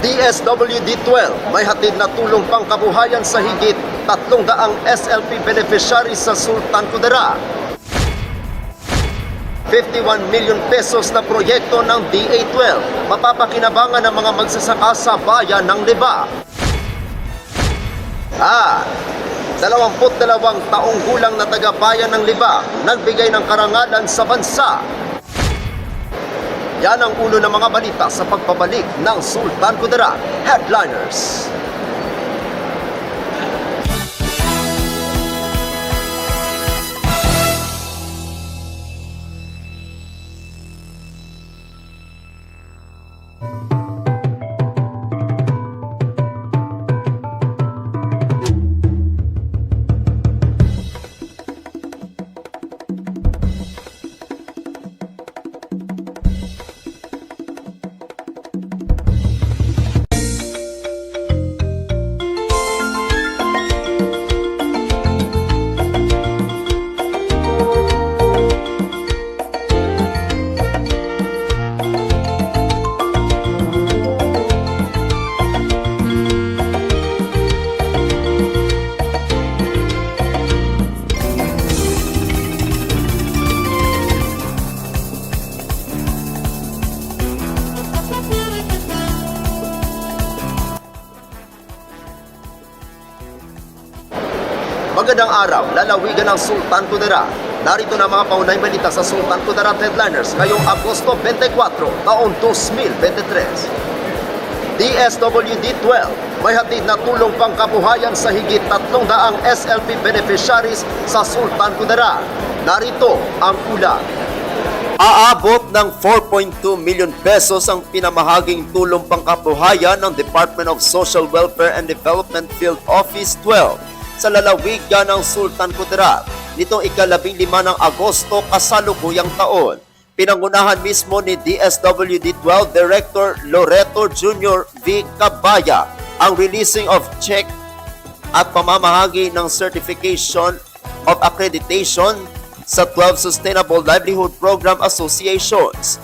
DSWD-12 may hatid na tulong pangkabuhayan sa higit 300 SLP beneficiaries sa Sultan Kudarat. 51 million pesos na proyekto ng DA-12 mapapakinabangan ng mga magsasaka sa bayan ng Liba. At 22 taong gulang na taga-bayan ng Liba nagbigay ng karangalan sa bansa. Yan ang ulo ng mga balita sa pagpabalik ng Sultan Kudarat Headliners. Magandang araw, lalawigan ng Sultan Kudarat. Narito na mga paunahing balita sa Sultan Kudarat Headliners ngayong Agosto 24, taon 2023. DSWD-12 may hatid na tulong pangkabuhayan sa higit 300 SLP beneficiaries sa Sultan Kudarat. Narito ang ulat. Aabot ng 4.2 million pesos ang pinamahaging tulong pangkabuhayan ng Department of Social Welfare and Development Field Office 12 sa lalawigan ng Sultan Kudarat nitong ika-15 ng Agosto kasalukuyang taon. Pinangunahan mismo ni DSWD-12 Director Loreto Jr. V. Cabaya ang releasing of check at pamamahagi ng Certification of Accreditation sa 12 Sustainable Livelihood Program Associations.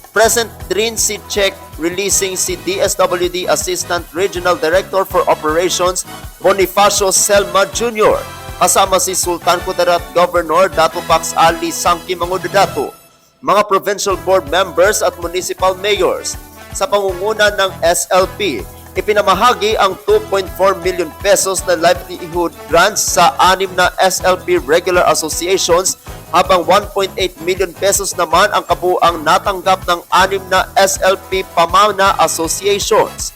Present rin si check releasing si DSWD Assistant Regional Director for Operations Bonifacio Selma Jr. kasama si Sultan Kudarat Governor Dato Pax Ali Sangki Mangudadato, mga provincial board members at municipal mayors. Sa pangunguna ng SLP, ipinamahagi ang 2.4 million pesos na livelihood grants sa 6 na SLP regular associations habang 1.8 million pesos naman ang kabuuang natanggap ng 6 na SLP Pamana Associations.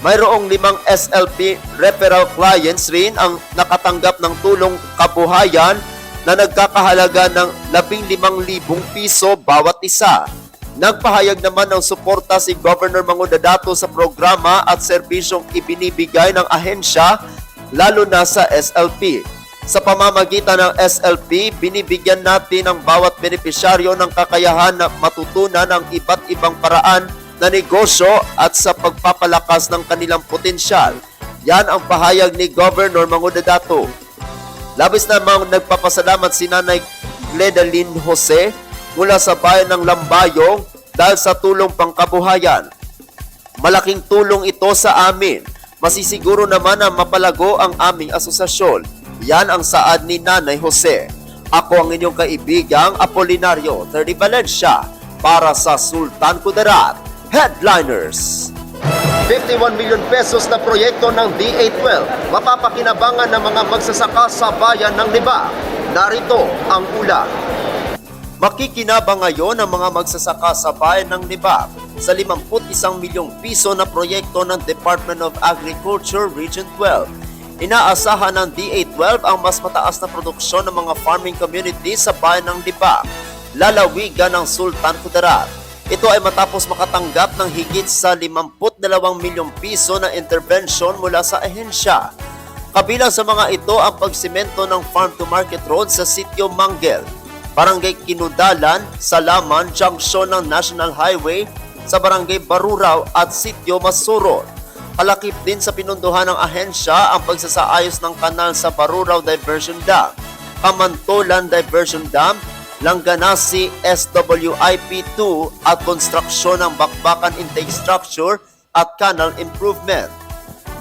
Mayroong 5 SLP referral clients rin ang nakatanggap ng tulong kabuhayan na nagkakahalaga ng 15,000 piso bawat isa. Nagpahayag naman ng suporta si Governor Mangudadato sa programa at serbisyong ibinibigay ng ahensya lalo na sa SLP. Sa pamamagitan ng SLP, binibigyan natin ang bawat benepisyaryo ng kakayahan na matutunan ang iba't ibang paraan na negosyo at sa pagpapalakas ng kanilang potensyal. Yan ang pahayag ni Governor Mangudadato. Labis namang nagpapasalamat si Nanay Gledalyn Jose mula sa bayan ng Lambayong dahil sa tulong pangkabuhayan. Malaking tulong ito sa amin. Masisiguro naman na mapalago ang aming asosasyon. Yan ang saad ni Nanay Jose. Ako ang inyong kaibigang Apolinario 30 Valencia para sa Sultan Kudarat Headliners. 51 million pesos na proyekto ng DA-12 mapapakinabangan ng mga magsasaka sa bayan ng Liba. Narito ang ulat. Makikinabang ngayon ang mga magsasaka sa bayan ng Liba sa 51 milyong piso na proyekto ng Department of Agriculture Region 12. Inaasahan ng DA-12 ang mas mataas na produksyon ng mga farming community sa bayan ng Liba, lalawigan ng Sultan Kudarat. Ito ay matapos makatanggap ng higit sa 52 milyong piso na intervention mula sa ahensya. Kabilang sa mga ito ang pagsimento ng farm-to-market road sa Sitio Manggel, Barangay Kinudalan, Salaman, Junction ng National Highway sa Barangay Baruraw at Sitio Masurot. Kalakip din sa pinunduhan ng ahensya ang pagsasaayos ng kanal sa Baruraw Diversion Dam, Kamantolan Diversion Dam, Langanasi SWIP2 at konstruksyon ng Bakbakan Intake Structure at canal improvement.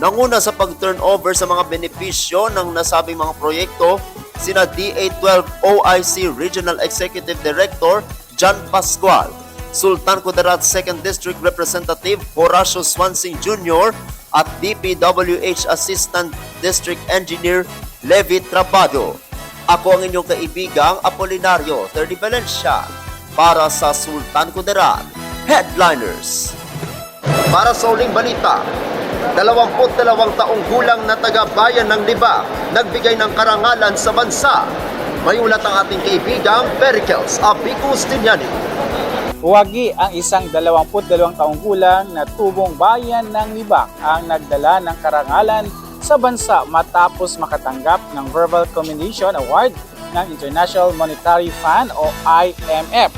Nanguna sa pag-turnover sa mga benepisyo ng nasabing mga proyekto sina DA12 OIC Regional Executive Director John Pascual, Sultan Kudarat 2nd District Representative Horacio Swansing Jr. at DPWH Assistant District Engineer Levi Trabado. Ako ang inyong kaibigang Apolinario Terdi Valencia para sa Sultan Kudarat Headliners. Para sa uling balita, 22 taong gulang na taga-bayan ng Libak nagbigay ng karangalan sa bansa. May ulat ang ating kaibigang Pericles Abicus Dinyani. Huwagi ang isang 22 taong gulang na tubong bayan ng Libak ang nagdala ng karangalan sa bansa matapos makatanggap ng Verbal Commendation Award ng International Monetary Fund o IMF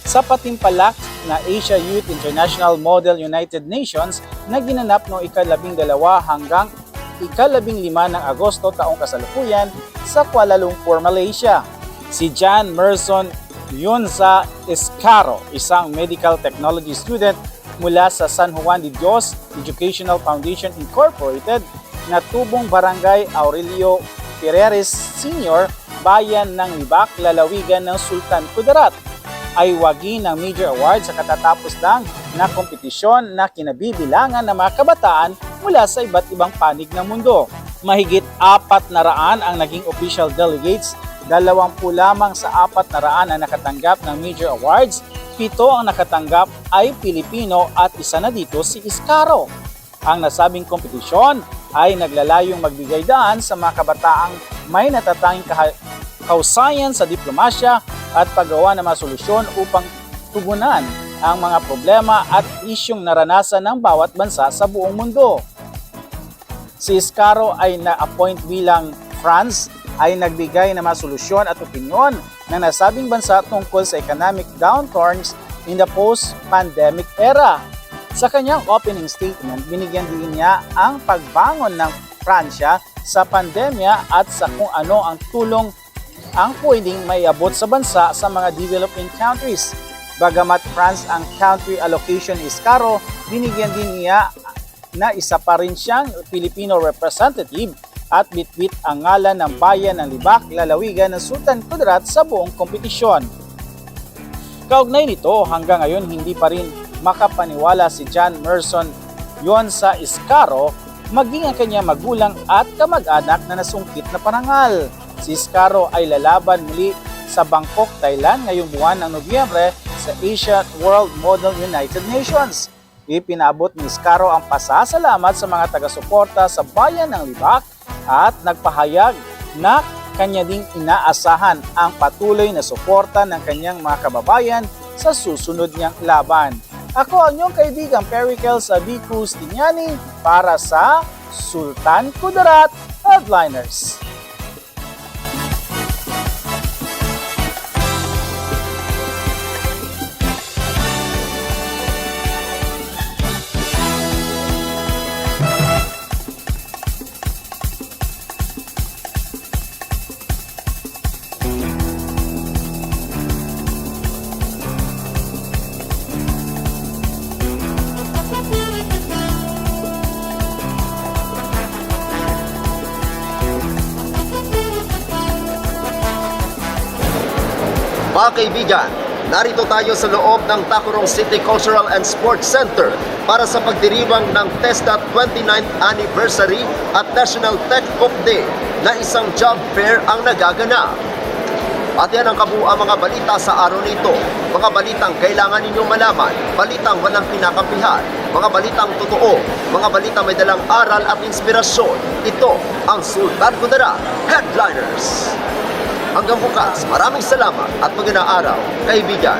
sa patimpalak na Asia Youth International Model United Nations na ginanap noong ika-12 hanggang ika-15 ng Agosto taong kasalukuyan sa Kuala Lumpur, Malaysia. Si John Merson Yunza Escaro, isang medical technology student mula sa San Juan de Dios Educational Foundation Incorporated na tubong Barangay Aurelio Ferreres Sr., bayan ng Libak, lalawigan ng Sultan Kudarat, ay wagi ng major award sa katatapos lang na kompetisyon na kinabibilangan ng mga kabataan mula sa iba't ibang panig ng mundo. Mahigit 400 ang naging official delegates, 20 lamang sa 400 ang nakatanggap ng major awards, 7 ang nakatanggap ay Pilipino at isa na dito si Escaro. Ang nasabing kompetisyon ay naglalayong magbigay daan sa mga kabataang may natatanging kahusayan sa diplomasya at paggawa ng mga solusyon upang tugunan ang mga problema at isyong naranasan ng bawat bansa sa buong mundo. Si Escaro ay na-appoint bilang France ay nagbigay ng mga solusyon at opinyon ng nasabing bansa tungkol sa economic downturns in the post-pandemic era. Sa kanyang opening statement, binigyan din niya ang pagbangon ng Pransya sa pandemya at sa kung ano ang tulong ang pwedeng maiabot sa bansa sa mga developing countries. Bagamat France ang country allocation ni Escaro, binigyan din niya na isa pa rin siyang Filipino representative at bitbit ang ngalan ng bayan ng Libak, lalawigan ng Sultan Kudarat sa buong kompetisyon. Kaugnay nito, hanggang ngayon hindi pa rin makapaniwala si John Merson Yunza Escaro maging ang kanyang magulang at kamag-anak na nasungkit na parangal. Si Escaro ay lalaban muli sa Bangkok, Thailand ngayong buwan ng Nobyembre sa Asia World Model United Nations. Ipinabot ni Escaro ang pasasalamat sa mga taga-suporta sa bayan ng Libak at nagpahayag na kanya ding inaasahan ang patuloy na suporta ng kanyang mga kababayan sa susunod niyang laban. Ako ang iyong kaibigang Pericles Abicus Dinyani para sa Sultan Kudarat Headliners. Mga kaibigan, narito tayo sa loob ng Tacurong City Cultural and Sports Center para sa pagdiriwang ng TESDA 29th Anniversary at National Tech Book Day na isang job fair ang nagaganap. At yan ang kabuuan mga balita sa araw nito. Mga balitang kailangan ninyong malaman, balitang walang kinakampihan, mga balitang totoo, mga balitang may dalang aral at inspirasyon. Ito ang Sultan Kudarat Headliners. Hanggang bukas, maraming salamat at magandang araw, kaibigan.